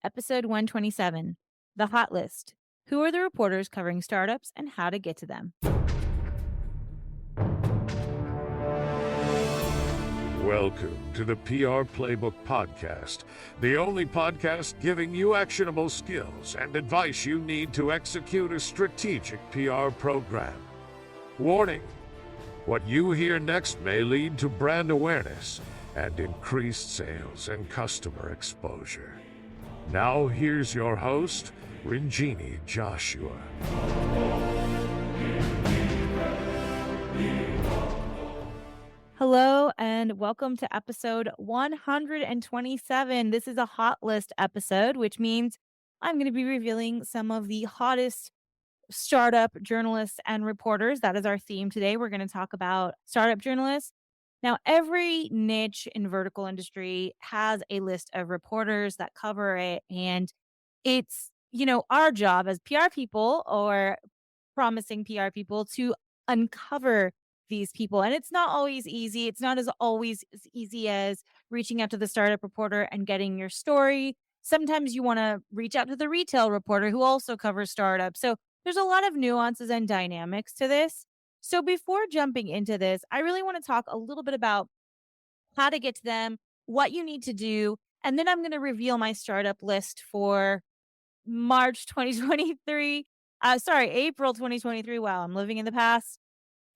Episode 127, The Hot List. Who are the reporters covering startups and how to get to them? Welcome to the PR Playbook Podcast, the only podcast giving you actionable skills and advice you need to execute a strategic PR program. Warning: what you hear next may lead to brand awareness and increased sales and customer exposure. Now here's your host, Rinjini Joshua. Hello and welcome to episode 127. This is a hot list episode, which means I'm going to be revealing some of the hottest startup journalists and reporters. That is our theme today. We're going to talk about startup journalists. Now, every niche in vertical industry has a list of reporters that cover it. And it's, our job as PR people or promising PR people to uncover these people. And it's not always easy. It's not as always as easy as reaching out to the startup reporter and getting your story. Sometimes you want to reach out to the retail reporter who also covers startups. So there's a lot of nuances and dynamics to this. So before jumping into this, I really want to talk a little bit about how to get to them, what you need to do, and then I'm going to reveal my startup list for March 2023. April 2023. Wow, I'm living in the past.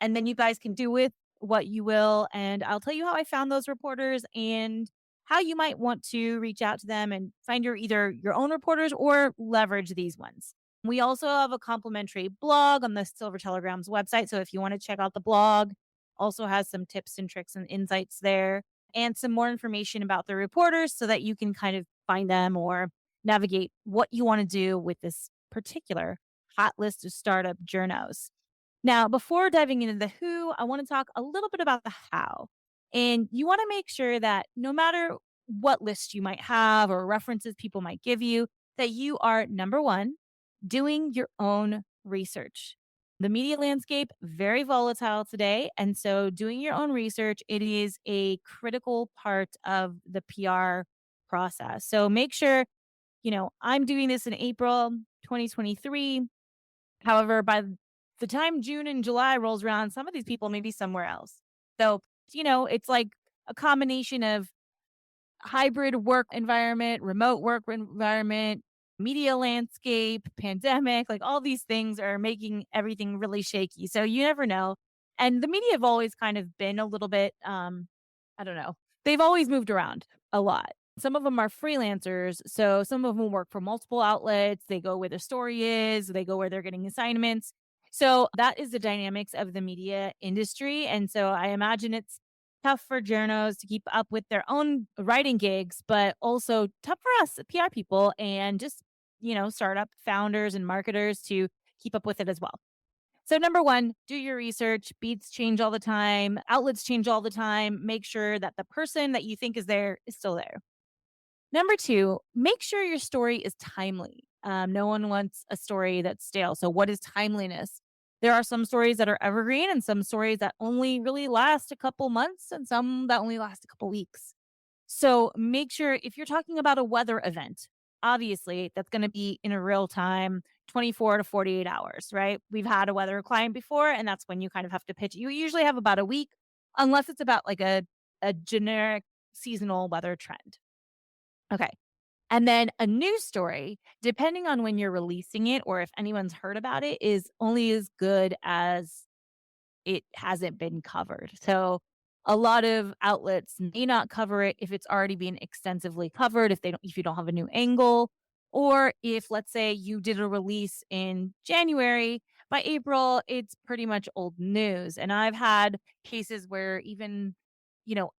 And then you guys can do with what you will. And I'll tell you how I found those reporters and how you might want to reach out to them and find either your own reporters or leverage these ones. We also have a complimentary blog on the Silver Telegram's website. So if you want to check out the blog, also has some tips and tricks and insights there and some more information about the reporters so that you can kind of find them or navigate what you want to do with this particular hot list of startup journos. Now, before diving into the who, I want to talk a little bit about the how. And you want to make sure that no matter what list you might have or references people might give you, that you are number one, doing your own research. The media landscape, very volatile today. And so doing your own research, it is a critical part of the PR process. So make sure, I'm doing this in April 2023. However, by the time June and July rolls around, some of these people may be somewhere else. So, it's like a combination of hybrid work environment, remote work environment, media landscape, pandemic, like all these things are making everything really shaky. So you never know. And the media have always kind of been a little bit, I don't know, they've always moved around a lot. Some of them are freelancers. So some of them work for multiple outlets. They go where the story is, they go where they're getting assignments. So that is the dynamics of the media industry. And so I imagine it's tough for journos to keep up with their own writing gigs, but also tough for us PR people and just, startup founders and marketers to keep up with it as well. So number one, do your research. Beats change all the time. Outlets change all the time. Make sure that the person that you think is there is still there. Number two, make sure your story is timely. No one wants a story that's stale. So what is timeliness? There are some stories that are evergreen and some stories that only really last a couple months and some that only last a couple weeks. So make sure if you're talking about a weather event, obviously that's going to be in a real time, 24 to 48 hours, right? We've had a weather client before, and that's when you kind of have to pitch. You usually have about a week, unless it's about like a generic seasonal weather trend. Okay. And then a news story, depending on when you're releasing it or if anyone's heard about it, is only as good as it hasn't been covered. So a lot of outlets may not cover it if it's already been extensively covered, if you don't have a new angle, or if let's say you did a release in January, by April it's pretty much old news. And I've had cases where even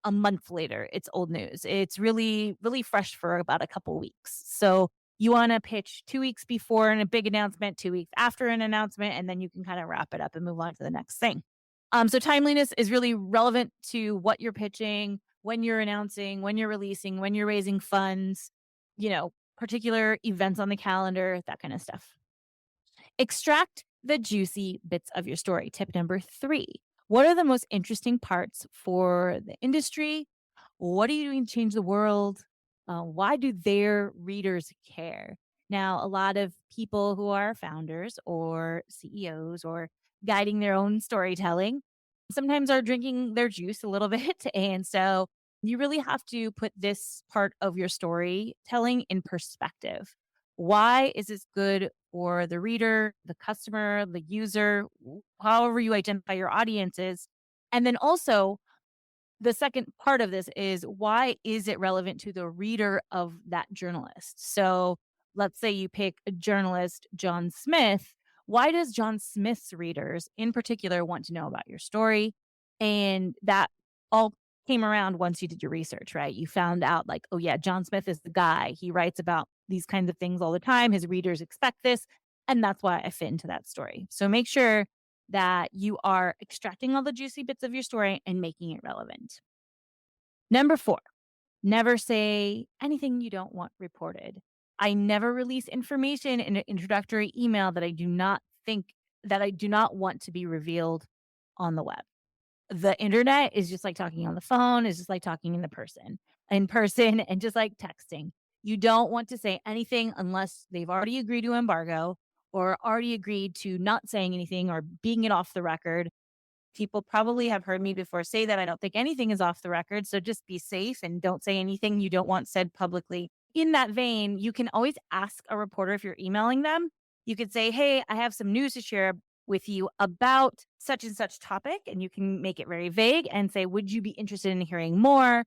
a month later, it's old news. It's really, really fresh for about a couple weeks. So you want to pitch 2 weeks before and a big announcement, 2 weeks after an announcement, and then you can kind of wrap it up and move on to the next thing. So timeliness is really relevant to what you're pitching, when you're announcing, when you're releasing, when you're raising funds, particular events on the calendar, that kind of stuff. Extract the juicy bits of your story. Tip number 3. What are the most interesting parts for the industry? What are you doing to change the world? Why do their readers care? Now, a lot of people who are founders or CEOs or guiding their own storytelling sometimes are drinking their juice a little bit. And so you really have to put this part of your storytelling in perspective. Why is this good for the reader, the customer, the user, however you identify your audiences? And then also, the second part of this is why is it relevant to the reader of that journalist? So let's say you pick a journalist, John Smith. Why does John Smith's readers in particular want to know about your story? And that all came around once you did your research, right? You found out, like, oh, yeah, John Smith is the guy. He writes about these kinds of things all the time. His readers expect this. And that's why I fit into that story. So make sure that you are extracting all the juicy bits of your story and making it relevant. Number 4, never say anything you don't want reported. I never release information in an introductory email that I do not want to be revealed on the web. The internet is just like talking on the phone, is just like talking in person and just like texting. You don't want to say anything unless they've already agreed to embargo or already agreed to not saying anything or being it off the record. People probably have heard me before say that I don't think anything is off the record. So just be safe and don't say anything you don't want said publicly. In that vein, you can always ask a reporter if you're emailing them. You could say, hey, I have some news to share with you about such and such topic. And you can make it very vague and say, would you be interested in hearing more?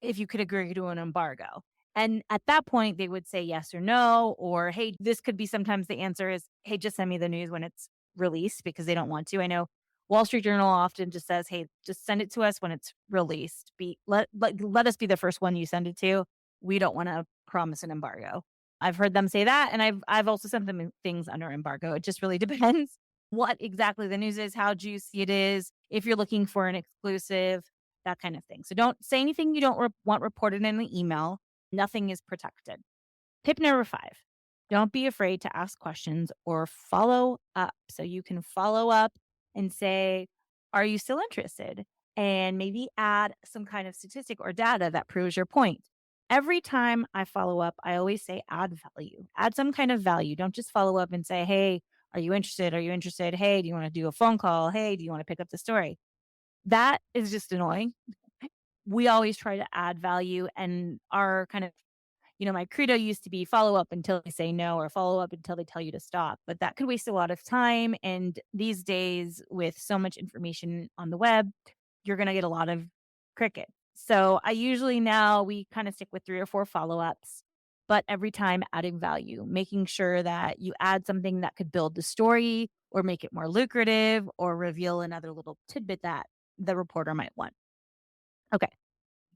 If you could agree to an embargo. And at that point, they would say yes or no, or hey, this could be sometimes the answer is, hey, just send me the news when it's released because they don't want to. I know Wall Street Journal often just says, hey, just send it to us when it's released. Let us be the first one you send it to. We don't want to promise an embargo. I've heard them say that, and I've also sent them things under embargo. It just really depends what exactly the news is, how juicy it is, if you're looking for an exclusive, that kind of thing. So don't say anything you don't want reported in the email. Nothing is protected. Tip number 5, don't be afraid to ask questions or follow up. So you can follow up and say, are you still interested? And maybe add some kind of statistic or data that proves your point. Every time I follow up, I always say add value, add some kind of value. Don't just follow up and say, hey, are you interested? Are you interested? Hey, do you want to do a phone call? Hey, do you want to pick up the story? That is just annoying. We always try to add value, and our kind of, my credo used to be follow up until they say no or follow up until they tell you to stop, but that could waste a lot of time. And these days, with so much information on the web, you're going to get a lot of cricket. So I usually now we kind of stick with 3 or 4 follow ups, but every time adding value, making sure that you add something that could build the story or make it more lucrative or reveal another little tidbit that the reporter might want. Okay.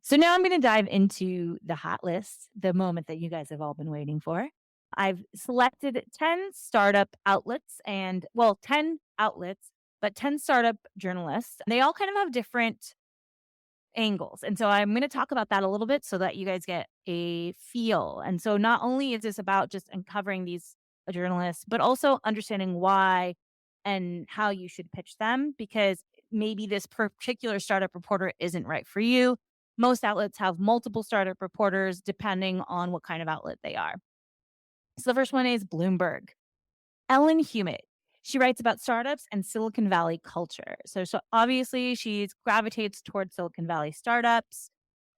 So now I'm going to dive into the hot list, the moment that you guys have all been waiting for. I've selected 10 startup outlets well, 10 outlets, but 10 startup journalists. They all kind of have different angles. And so I'm going to talk about that a little bit so that you guys get a feel. And so not only is this about just uncovering these journalists, but also understanding why and how you should pitch them, because maybe this particular startup reporter isn't right for you. Most outlets have multiple startup reporters depending on what kind of outlet they are. So the first one is Bloomberg. Ellen Humit. She writes about startups and Silicon Valley culture. So obviously she gravitates towards Silicon Valley startups.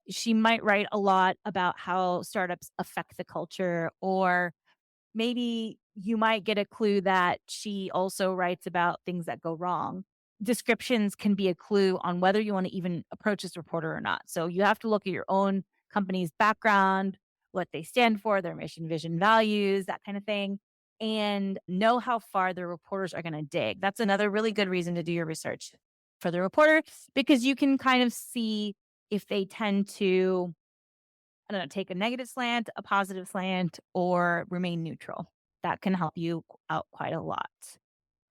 She might write a lot about how startups affect the culture, or maybe you might get a clue that she also writes about things that go wrong. Descriptions can be a clue on whether you want to even approach this reporter or not. So you have to look at your own company's background, what they stand for, their mission, vision, values, that kind of thing, and know how far the reporters are going to dig. That's another really good reason to do your research for the reporter, because you can kind of see if they tend to, I don't know, take a negative slant, a positive slant, or remain neutral. That can help you out quite a lot.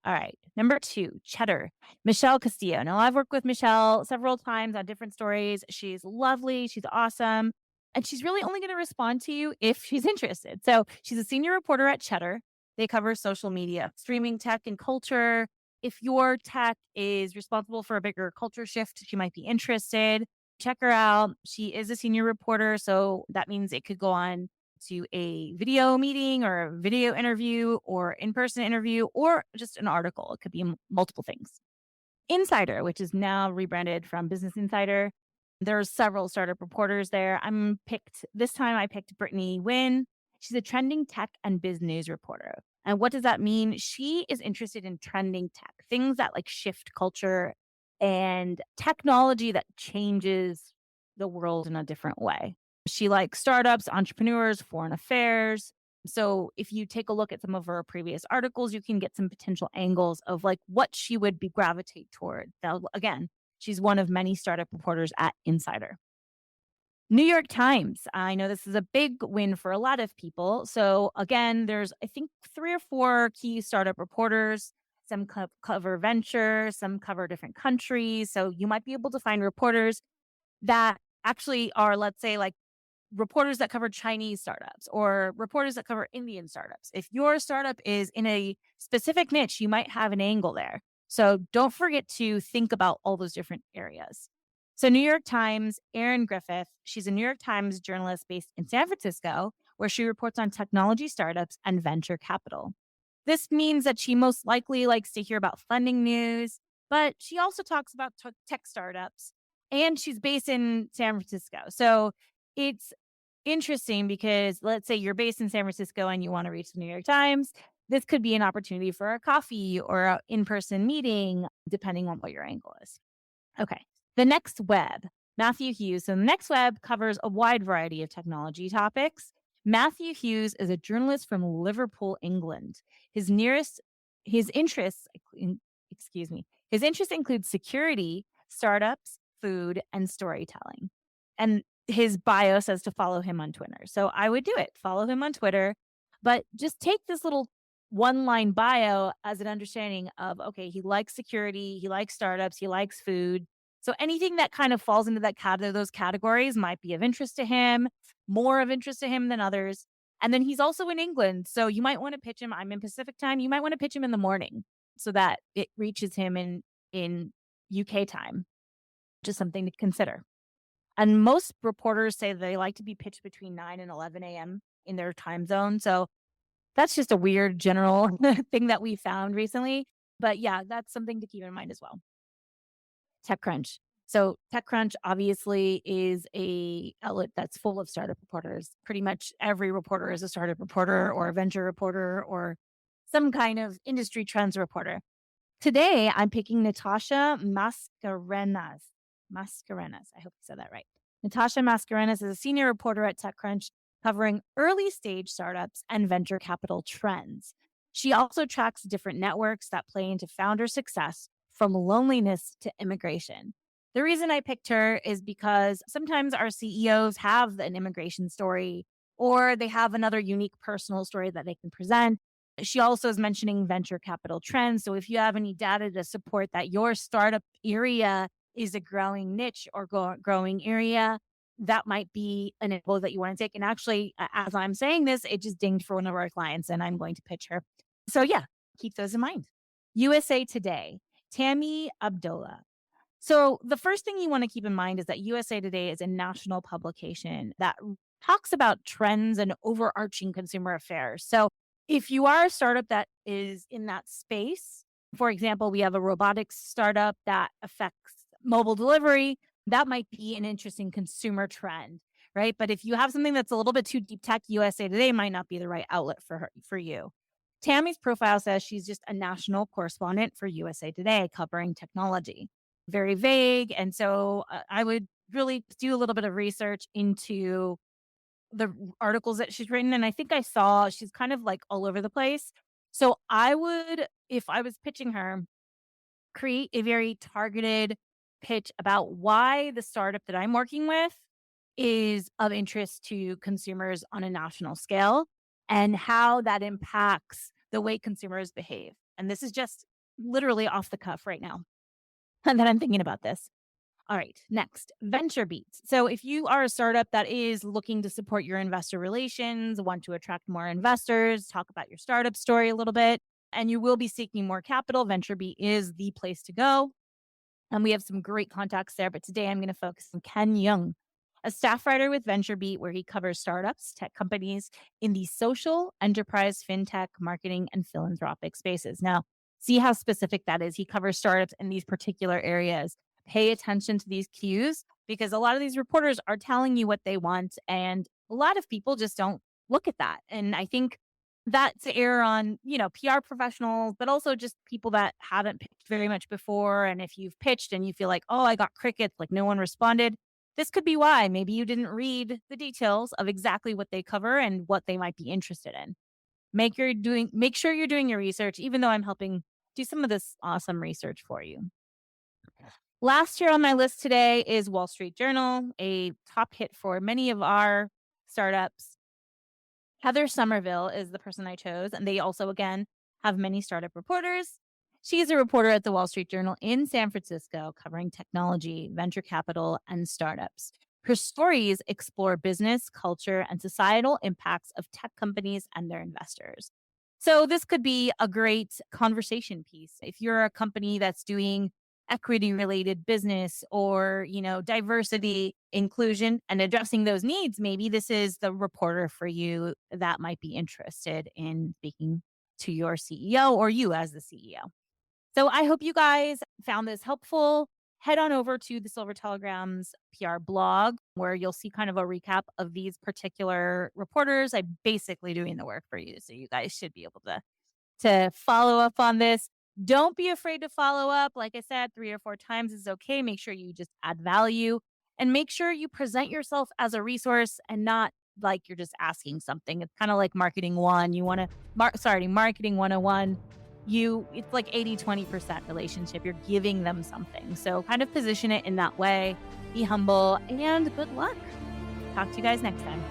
All right. Number 2, Cheddar. Michelle Castillo. Now, I've worked with Michelle several times on different stories. She's lovely. She's awesome. And she's really only going to respond to you if she's interested. So she's a senior reporter at Cheddar. They cover social media, streaming tech, and culture. If your tech is responsible for a bigger culture shift, she might be interested. Check her out. She is a senior reporter. So that means it could go on to a video meeting or a video interview or in person interview or just an article. It could be multiple things. Insider, which is now rebranded from Business Insider. There's several startup reporters there. This time I picked Brittany Wynn. She's a trending tech and biz news reporter. And what does that mean? She is interested in trending tech, things that like shift culture and technology that changes the world in a different way. She likes startups, entrepreneurs, foreign affairs. So if you take a look at some of her previous articles, you can get some potential angles of like what she would be gravitate toward. Now, again, she's one of many startup reporters at Insider. New York Times. I know this is a big win for a lot of people. So again, there's I think 3 or 4 key startup reporters. Some cover venture, some cover different countries. So you might be able to find reporters that actually are, let's say, like reporters that cover Chinese startups or reporters that cover Indian startups. If your startup is in a specific niche, you might have an angle there. So don't forget to think about all those different areas. So, New York Times, Erin Griffith, she's a New York Times journalist based in San Francisco, where she reports on technology startups and venture capital. This means that she most likely likes to hear about funding news, but she also talks about tech startups and she's based in San Francisco. So, it's interesting because let's say you're based in San Francisco and you want to reach the New York Times. This could be an opportunity for a coffee or an in person meeting, depending on what your angle is. Okay. The Next Web, Matthew Hughes. So the Next Web covers a wide variety of technology topics. Matthew Hughes is a journalist from Liverpool, England. His nearest, his interests, excuse me, his interests include security, startups, food, and storytelling. And his bio says to follow him on Twitter. So I would do it. Follow him on Twitter, but just take this little one line bio as an understanding of, okay, he likes security, he likes startups, he likes food. So anything that kind of falls into those categories might be of interest to him, more of interest to him than others. And then he's also in England. So you might want to pitch him. I'm in Pacific time. You might want to pitch him in the morning so that it reaches him in UK time. Just something to consider. And most reporters say they like to be pitched between 9 and 11 a.m. in their time zone. So that's just a weird general thing that we found recently. But yeah, that's something to keep in mind as well. TechCrunch. So TechCrunch obviously is a outlet that's full of startup reporters. Pretty much every reporter is a startup reporter or a venture reporter or some kind of industry trends reporter. Today, I'm picking Natasha Mascarenas. Mascarenas. I hope I said that right. Natasha Mascarenas is a senior reporter at TechCrunch covering early stage startups and venture capital trends. She also tracks different networks that play into founder success from loneliness to immigration. The reason I picked her is because sometimes our CEOs have an immigration story or they have another unique personal story that they can present. She also is mentioning venture capital trends. So if you have any data to support that your startup area is a growing niche or growing area, that might be an angle that you want to take. And actually, as I'm saying this, it just dinged for one of our clients and I'm going to pitch her. So yeah, keep those in mind. USA Today, Tammy Abdullah. So the first thing you want to keep in mind is that USA Today is a national publication that talks about trends and overarching consumer affairs. So if you are a startup that is in that space, for example, we have a robotics startup that affects mobile delivery, that might be an interesting consumer trend, right? But if you have something that's a little bit too deep tech, USA Today might not be the right outlet for you. Tammy's profile says she's just a national correspondent for USA Today covering technology. Very vague. And so I would really do a little bit of research into the articles that she's written. And I think I saw she's kind of like all over the place. So I would, if I was pitching her, create a very targeted pitch about why the startup that I'm working with is of interest to consumers on a national scale and how that impacts the way consumers behave. And this is just literally off the cuff right now. And then I'm thinking about this. All right, next, venture beats. So if you are a startup that is looking to support your investor relations, want to attract more investors, talk about your startup story a little bit, and you will be seeking more capital, VentureBeat is the place to go. And we have some great contacts there. But today I'm going to focus on Ken Young, a staff writer with VentureBeat, where he covers startups, tech companies in the social, enterprise, fintech, marketing, and philanthropic spaces. Now, see how specific that is. He covers startups in these particular areas. Pay attention to these cues because a lot of these reporters are telling you what they want. And a lot of people just don't look at that. And I think that's err on, PR professionals, but also just people that haven't pitched very much before. And if you've pitched and you feel like, oh, I got crickets, like no one responded, this could be why. Maybe you didn't read the details of exactly what they cover and what they might be interested in. Make sure you're doing your research, even though I'm helping do some of this awesome research for you. Last year on my list today is Wall Street Journal, a top hit for many of our startups. Heather Somerville is the person I chose, and they also, again, have many startup reporters. She's a reporter at the Wall Street Journal in San Francisco, covering technology, venture capital, and startups. Her stories explore business, culture, and societal impacts of tech companies and their investors. So, this could be a great conversation piece. If you're a company that's doing equity related business or, diversity, inclusion, and addressing those needs, maybe this is the reporter for you that might be interested in speaking to your CEO or you as the CEO. So I hope you guys found this helpful. Head on over to the Silver Telegram's PR blog where you'll see kind of a recap of these particular reporters. I'm basically doing the work for you. So you guys should be able to follow up on this. Don't be afraid to follow up. Like I said, 3 or 4 times is okay. Make sure you just add value and make sure you present yourself as a resource and not like you're just asking something. It's kind of like marketing one. You want to marketing 101. It's like 80-20% relationship. You're giving them something. So kind of position it in that way. Be humble and good luck. Talk to you guys next time.